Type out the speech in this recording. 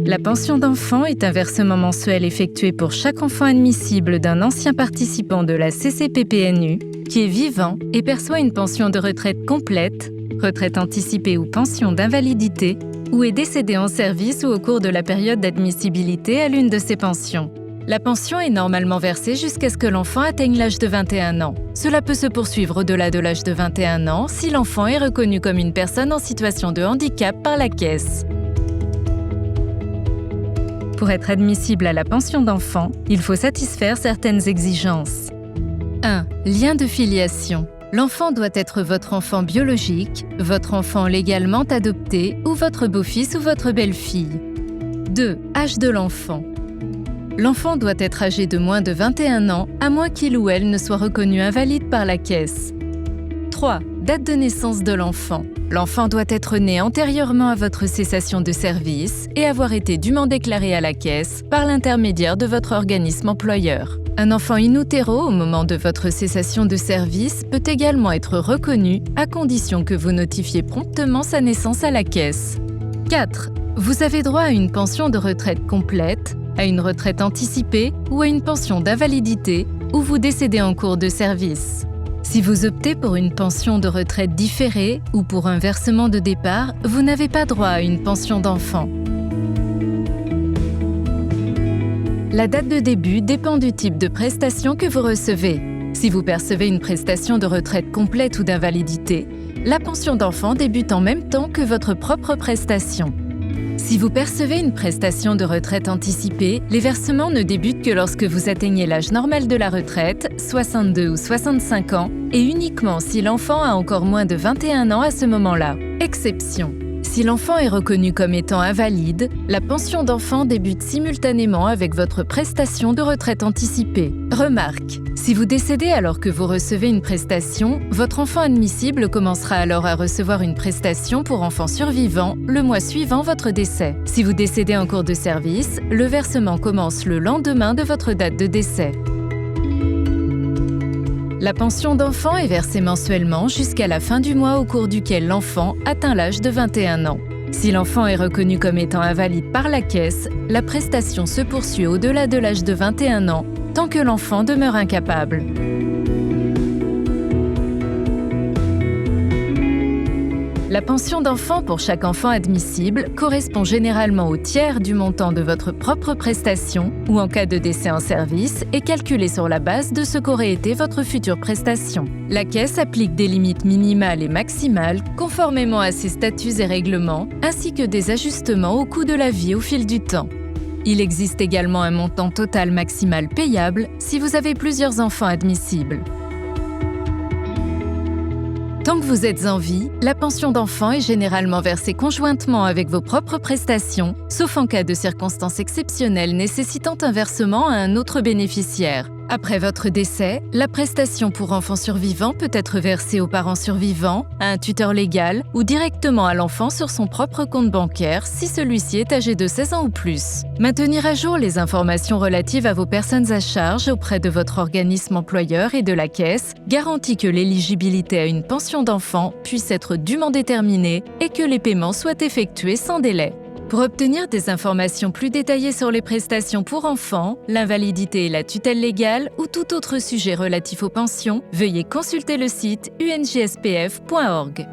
La pension d'enfant est un versement mensuel effectué pour chaque enfant admissible d'un ancien participant de la CCPPNU qui est vivant et perçoit une pension de retraite complète, retraite anticipée ou pension d'invalidité, ou est décédé en service ou au cours de la période d'admissibilité à l'une de ces pensions. La pension est normalement versée jusqu'à ce que l'enfant atteigne l'âge de 21 ans. Cela peut se poursuivre au-delà de l'âge de 21 ans si l'enfant est reconnu comme une personne en situation de handicap par la Caisse. Pour être admissible à la pension d'enfant, il faut satisfaire certaines exigences. 1. Lien de filiation. L'enfant doit être votre enfant biologique, votre enfant légalement adopté ou votre beau-fils ou votre belle-fille. 2. Âge de l'enfant. L'enfant doit être âgé de moins de 21 ans, à moins qu'il ou elle ne soit reconnu invalide par la Caisse. 3. Date de naissance de l'enfant. L'enfant doit être né antérieurement à votre cessation de service et avoir été dûment déclaré à la Caisse par l'intermédiaire de votre organisme employeur. Un enfant in utero au moment de votre cessation de service peut également être reconnu à condition que vous notifiez promptement sa naissance à la Caisse. 4. Vous avez droit à une pension de retraite complète, à une retraite anticipée ou à une pension d'invalidité ou vous décédez en cours de service. Si vous optez pour une pension de retraite différée ou pour un versement de départ, vous n'avez pas droit à une pension d'enfant. La date de début dépend du type de prestation que vous recevez. Si vous percevez une prestation de retraite complète ou d'invalidité, la pension d'enfant débute en même temps que votre propre prestation. Si vous percevez une prestation de retraite anticipée, les versements ne débutent que lorsque vous atteignez l'âge normal de la retraite, 62 ou 65 ans, et uniquement si l'enfant a encore moins de 21 ans à ce moment-là. Exception. Si l'enfant est reconnu comme étant invalide, la pension d'enfant débute simultanément avec votre prestation de retraite anticipée. Remarque, si vous décédez alors que vous recevez une prestation, votre enfant admissible commencera alors à recevoir une prestation pour enfant survivant le mois suivant votre décès. Si vous décédez en cours de service, le versement commence le lendemain de votre date de décès. La pension d'enfant est versée mensuellement jusqu'à la fin du mois au cours duquel l'enfant atteint l'âge de 21 ans. Si l'enfant est reconnu comme étant invalide par la Caisse, la prestation se poursuit au-delà de l'âge de 21 ans, tant que l'enfant demeure incapable. La pension d'enfant pour chaque enfant admissible correspond généralement au tiers du montant de votre propre prestation ou en cas de décès en service est calculée sur la base de ce qu'aurait été votre future prestation. La Caisse applique des limites minimales et maximales conformément à ses statuts et règlements ainsi que des ajustements au coût de la vie au fil du temps. Il existe également un montant total maximal payable si vous avez plusieurs enfants admissibles. Tant que vous êtes en vie, la pension d'enfant est généralement versée conjointement avec vos propres prestations, sauf en cas de circonstances exceptionnelles nécessitant un versement à un autre bénéficiaire. Après votre décès, la prestation pour enfant survivant peut être versée aux parents survivants, à un tuteur légal ou directement à l'enfant sur son propre compte bancaire si celui-ci est âgé de 16 ans ou plus. Maintenir à jour les informations relatives à vos personnes à charge auprès de votre organisme employeur et de la Caisse garantit que l'éligibilité à une pension d'enfant puisse être dûment déterminée et que les paiements soient effectués sans délai. Pour obtenir des informations plus détaillées sur les prestations pour enfants, l'invalidité et la tutelle légale ou tout autre sujet relatif aux pensions, veuillez consulter le site unjspf.org.